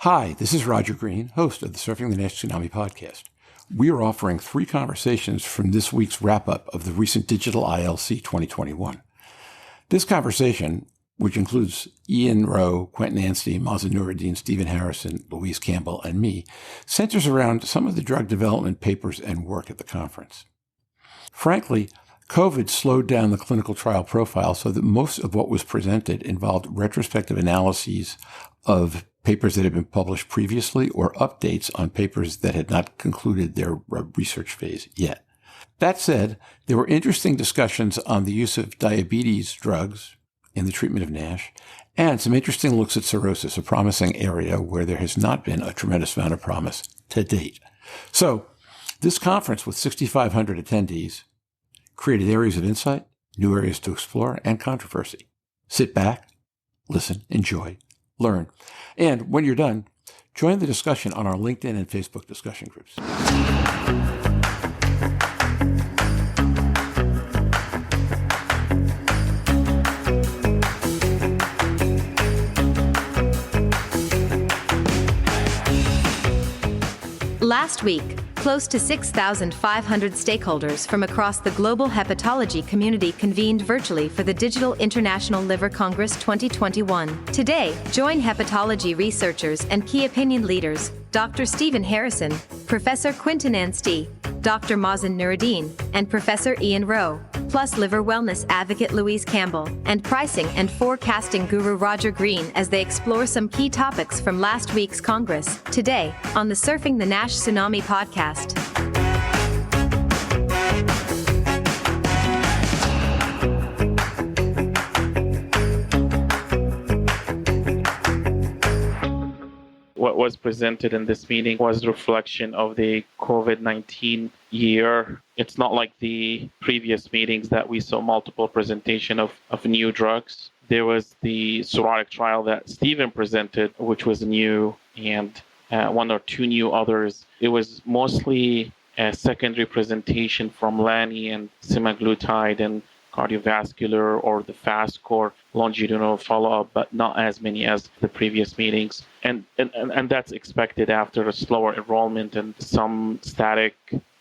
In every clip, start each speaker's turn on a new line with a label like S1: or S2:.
S1: Hi, this is Roger Green, host of the Surfing the NASH Tsunami podcast. We are offering 3 conversations from this week's wrap-up of the recent Digital ILC 2021. This conversation, which includes Ian Rowe, Quentin Anstee, Mazen Noureddin, Stephen Harrison, Louise Campbell, and me, centers around some of the drug development papers and work at the conference. Frankly, COVID slowed down the clinical trial profile so that most of what was presented involved retrospective analyses of papers that had been published previously or updates on papers that had not concluded their research phase yet. That said, there were interesting discussions on the use of diabetes drugs in the treatment of NASH, and some interesting looks at cirrhosis, a promising area where there has not been a tremendous amount of promise to date. So, this conference with 6,500 attendees created areas of insight, new areas to explore, and controversy. Sit back, listen, enjoy, learn. And when you're done, join the discussion on our LinkedIn and Facebook discussion groups.
S2: Last week, close to 6,500 stakeholders from across the global hepatology community convened virtually for the Digital International Liver Congress 2021. Today, join hepatology researchers and key opinion leaders, Dr. Stephen Harrison, Professor Quentin Anstee, Dr. Mazen Noureddin, and Professor Ian Rowe, plus liver wellness advocate Louise Campbell, and pricing and forecasting guru Roger Green as they explore some key topics from last week's Congress, today, on the Surfing the NASH Tsunami podcast.
S3: What was presented in this meeting was a reflection of the COVID-19 year. It's not like the previous meetings that we saw multiple presentation of new drugs. There was the cirrhotic trial that Stephen presented, which was new, and 1 or 2 new others. It was mostly a secondary presentation from Lani and semaglutide and cardiovascular or the fast core longitudinal follow-up, but not as many as the previous meetings. And that's expected after a slower enrollment and some static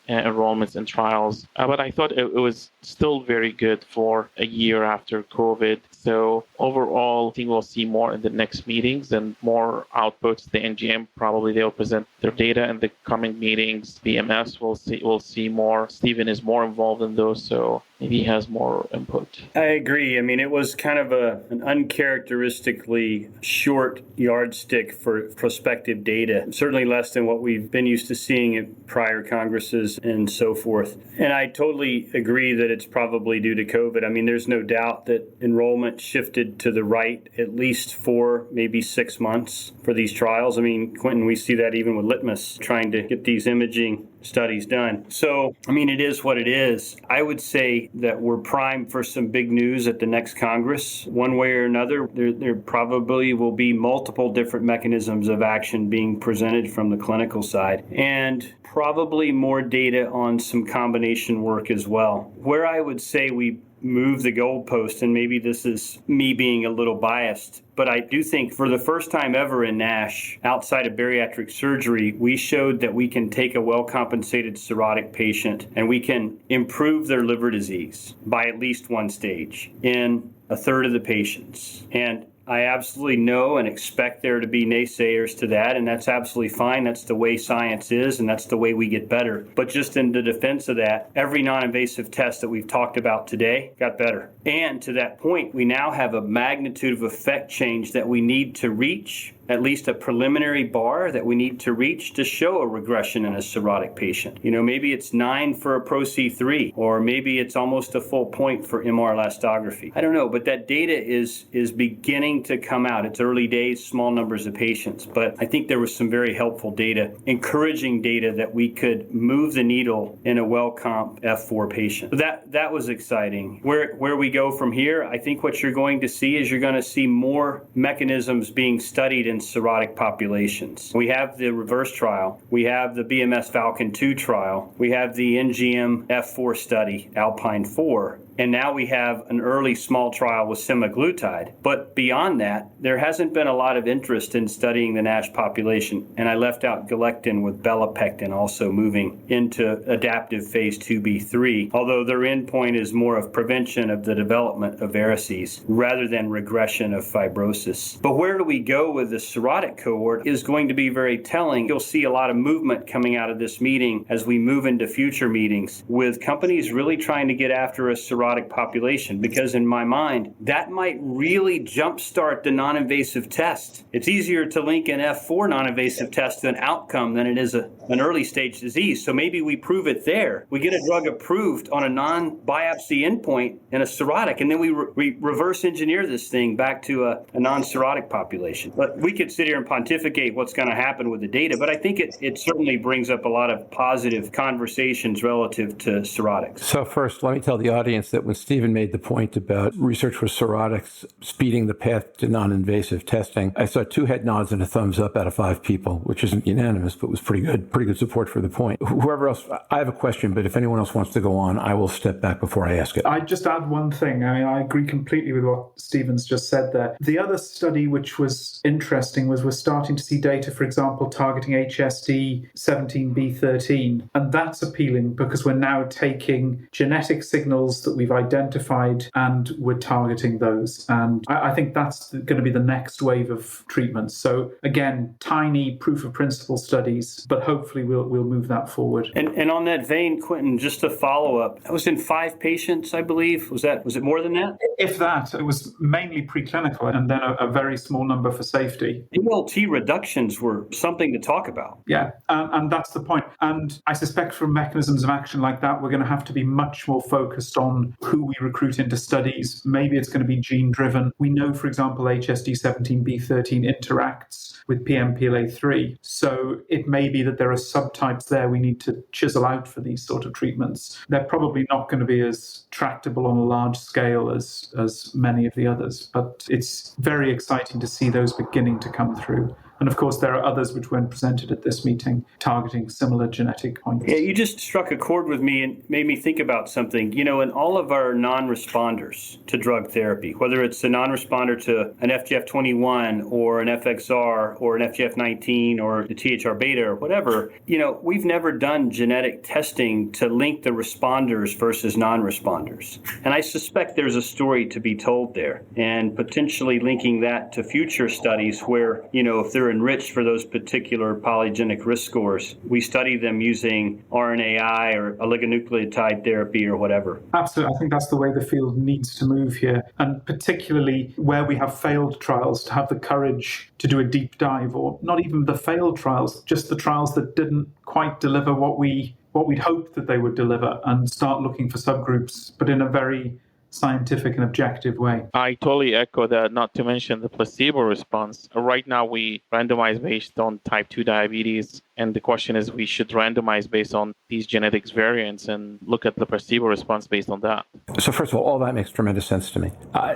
S3: enrollments in trials. But I thought it was still very good for a year after COVID. So overall, I think we'll see more in the next meetings and more outputs. The NGM, probably they'll present their data in the coming meetings. BMS, we'll see more. Stephen is more involved in those, so maybe he has more input.
S4: I agree. I mean, it was kind of an uncharacteristically short yardstick for prospective data, certainly less than what we've been used to seeing at prior congresses and so forth. And I totally agree that it's probably due to COVID. I mean, there's no doubt that enrollment shifted to the right at least 4, maybe 6 months for these trials. I mean, Quentin, we see that even with Litmus trying to get these imaging studies done. So, I mean, it is what it is. I would say that we're primed for some big news at the next Congress. One way or another, there probably will be multiple different mechanisms of action being presented from the clinical side, and probably more data on some combination work as well. Where I would say we move the goalpost, and maybe this is me being a little biased, but I do think for the first time ever in NASH, outside of bariatric surgery, we showed that we can take a well-compensated cirrhotic patient and we can improve their liver disease by at least 1 stage in a third of the patients. And I absolutely know and expect there to be naysayers to that, and that's absolutely fine. That's the way science is, and that's the way we get better. But just in the defense of that, every non-invasive test that we've talked about today got better. And to that point, we now have a magnitude of effect change that we need to reach, at least a preliminary bar that we need to reach to show a regression in a cirrhotic patient. You know, maybe it's 9 for a Pro-C3, or maybe it's almost a full point for MR elastography. I don't know, but that data is beginning to come out. It's early days, small numbers of patients, but I think there was some very helpful data, encouraging data that we could move the needle in a well-comp F4 patient. So that was exciting. Where we go from here, I think what you're going to see is you're going to see more mechanisms being studied in cirrhotic populations. We have the reverse trial. We have the BMS Falcon 2 trial. We have the NGM F4 study, Alpine 4. And now we have an early small trial with semaglutide. But beyond that, there hasn't been a lot of interest in studying the NASH population. And I left out galectin with belapectin also moving into adaptive phase 2b/3, although their endpoint is more of prevention of the development of varices rather than regression of fibrosis. But where do we go with the cirrhotic cohort is going to be very telling. You'll see a lot of movement coming out of this meeting as we move into future meetings with companies really trying to get after a cirrhotic population, because in my mind, that might really jumpstart the non-invasive test. It's easier to link an F4 non-invasive test to an outcome than it is an early stage disease. So maybe we prove it there. We get a drug approved on a non-biopsy endpoint in a cirrhotic, and then we reverse engineer this thing back to a non-cirrhotic population. But we could sit here and pontificate what's going to happen with the data, but I think it certainly brings up a lot of positive conversations relative to cirrhotics.
S1: So first, let me tell the audience that when Stephen made the point about research with cirrhotics speeding the path to non-invasive testing, I saw 2 head nods and a thumbs up out of 5 people, which isn't unanimous, but was pretty good support for the point. Whoever else, I have a question, but if anyone else wants to go on, I will step back before I ask it.
S5: I'd just add one thing. I mean, I agree completely with what Stephen's just said there. The other study which was interesting was we're starting to see data, for example, targeting HSD17B13. And that's appealing because we're now taking genetic signals that we've identified and we're targeting those. And I think that's going to be the next wave of treatments. So again, tiny proof of principle studies, but hopefully we'll move that forward.
S4: And on that vein, Quentin, just to follow up, that was in 5 patients, I believe. Was it more than that?
S5: If that, it was mainly preclinical and then a very small number for safety.
S4: ALT reductions were something to talk about.
S5: Yeah, and that's the point. And I suspect for mechanisms of action like that, we're going to have to be much more focused on who we recruit into studies. Maybe it's going to be gene-driven. We know, for example, HSD17B13 interacts with PNPLA3. So it may be that there are subtypes there we need to chisel out for these sort of treatments. They're probably not going to be as tractable on a large scale as many of the others, but it's very exciting to see those beginning to come through. And of course, there are others which weren't presented at this meeting targeting similar genetic points.
S4: Yeah, you just struck a chord with me and made me think about something. You know, in all of our non-responders to drug therapy, whether it's a non-responder to an FGF21 or an FXR or an FGF19 or the THR beta or whatever, you know, we've never done genetic testing to link the responders versus non-responders. And I suspect there's a story to be told there, and potentially linking that to future studies where, you know, if they're enriched for those particular polygenic risk scores, we study them using RNAi or oligonucleotide therapy or whatever.
S5: Absolutely. I think that's the way the field needs to move here. And particularly where we have failed trials, to have the courage to do a deep dive, or not even the failed trials, just the trials that didn't quite deliver what we'd hoped that they would deliver, and start looking for subgroups, but in a very scientific and objective way.
S3: I totally echo that, not to mention the placebo response. Right now, we randomize based on type 2 diabetes, and the question is we should randomize based on these genetics variants and look at the placebo response based on that.
S1: So first of all that makes tremendous sense to me.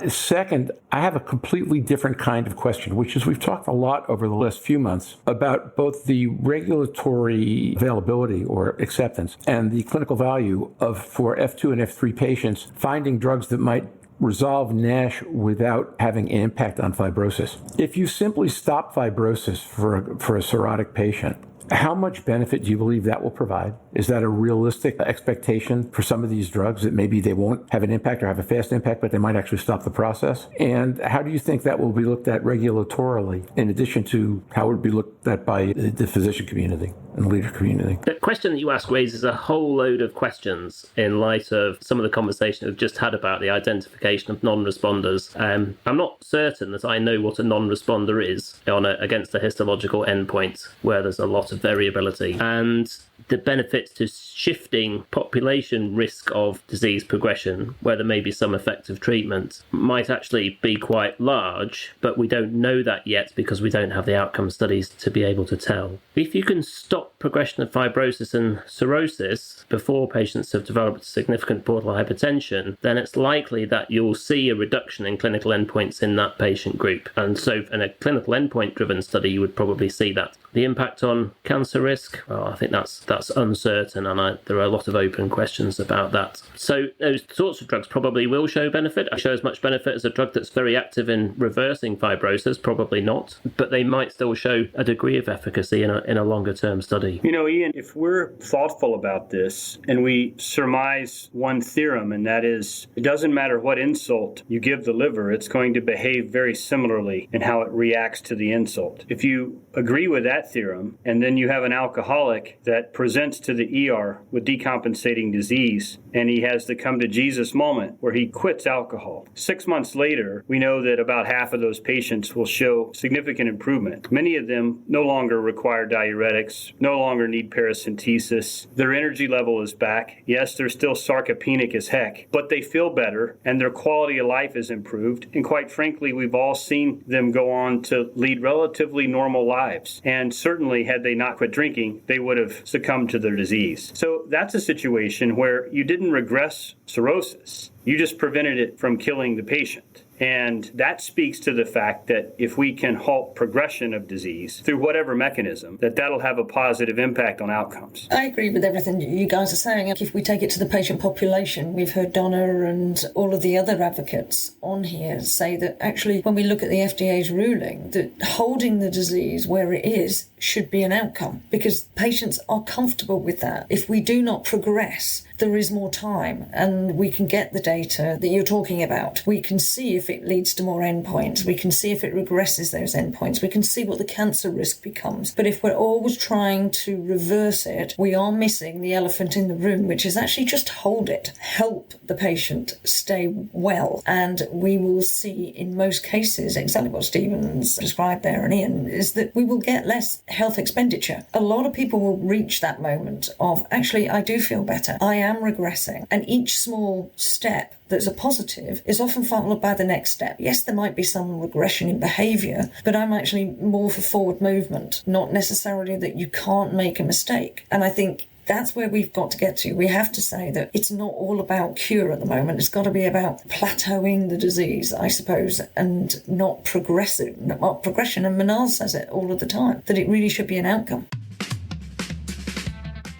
S1: Second, I have a completely different kind of question, which is we've talked a lot over the last few months about both the regulatory availability or acceptance and the clinical value for F2 and F3 patients finding drugs that might resolve NASH without having an impact on fibrosis. If you simply stop fibrosis for a cirrhotic patient, how much benefit do you believe that will provide? Is that a realistic expectation for some of these drugs, that maybe they won't have an impact or have a fast impact, but they might actually stop the process? And how do you think that will be looked at regulatorily, in addition to how it would be looked at by the physician community and the leader community?
S6: The question that you ask raises a whole load of questions in light of some of the conversation we've just had about the identification of non-responders. I'm not certain that I know what a non-responder is against a histological endpoint where there's a lot of variability, and the benefits to shifting population risk of disease progression, where there may be some effective treatment, might actually be quite large, but we don't know that yet because we don't have the outcome studies to be able to tell. If you can stop progression of fibrosis and cirrhosis before patients have developed significant portal hypertension, then it's likely that you'll see a reduction in clinical endpoints in that patient group. And so in a clinical endpoint driven study, you would probably see that. The impact on cancer risk, well, I think that's that's uncertain, and there are a lot of open questions about that. So those sorts of drugs probably will show benefit. Show as much benefit as a drug that's very active in reversing fibrosis, probably not, but they might still show a degree of efficacy in a longer term study.
S4: Ian, if we're thoughtful about this and we surmise one theorem, and that is, it doesn't matter what insult you give the liver, it's going to behave very similarly in how it reacts to the insult. If you agree with that theorem, and then you have an alcoholic that presents to the ER with decompensating disease, and he has the come to Jesus moment where he quits alcohol. 6 months later, we know that about half of those patients will show significant improvement. Many of them no longer require diuretics, no longer need paracentesis. Their energy level is back. Yes, they're still sarcopenic as heck, but they feel better and their quality of life is improved. And quite frankly, we've all seen them go on to lead relatively normal lives. And certainly, had they not quit drinking, they would have succumbed to their disease. So that's a situation where you didn't regress cirrhosis. You just prevented it from killing the patient. And that speaks to the fact that if we can halt progression of disease through whatever mechanism, that'll have a positive impact on outcomes.
S7: I agree with everything you guys are saying. If we take it to the patient population, we've heard Donna and all of the other advocates on here say that actually when we look at the FDA's ruling, that holding the disease where it is should be an outcome because patients are comfortable with that. If we do not progress, there is more time and we can get the data that you're talking about. We can see if it leads to more endpoints. We can see if it regresses those endpoints. We can see what the cancer risk becomes. But if we're always trying to reverse it, we are missing the elephant in the room, which is actually just hold it, help the patient stay well. And we will see in most cases exactly what Stephen's described there and Ian, is that we will get less health expenditure. A lot of people will reach that moment of, actually, I do feel better. I am regressing. And each small step that's a positive is often followed by the next step. Yes, there might be some regression in behaviour, but I'm actually more for forward movement, not necessarily that you can't make a mistake. And I think that's where we've got to get to. We have to say that it's not all about cure at the moment. It's got to be about plateauing the disease, I suppose, and not progression. And Manal says it all of the time, that it really should be an outcome.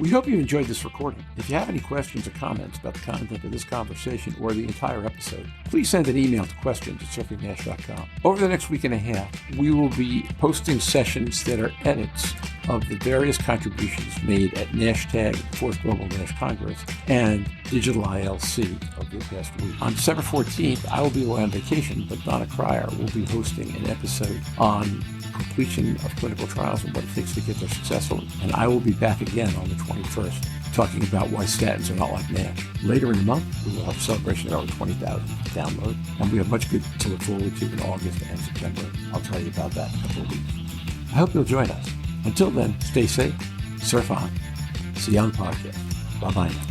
S1: We hope you enjoyed this recording. If you have any questions or comments about the content of this conversation or the entire episode, please send an email to questions@surfingnash.com. Over the next week and a half, we will be posting sessions that are edits of the various contributions made at NASH-TAG, 4th Global NASH Congress, and Digital ILC of the past week. On December 14th, I will be away on vacation, but Donna Cryer will be hosting an episode on completion of clinical trials and what it takes to get there successfully. And I will be back again on the 21st talking about why statins are not like NASH. Later in the month, we will have a celebration of over 20,000 downloads, and we have much good to look forward to in August and September. I'll tell you about that in a couple of weeks. I hope you'll join us. Until then, stay safe, surf on, see you on the podcast. Bye-bye now.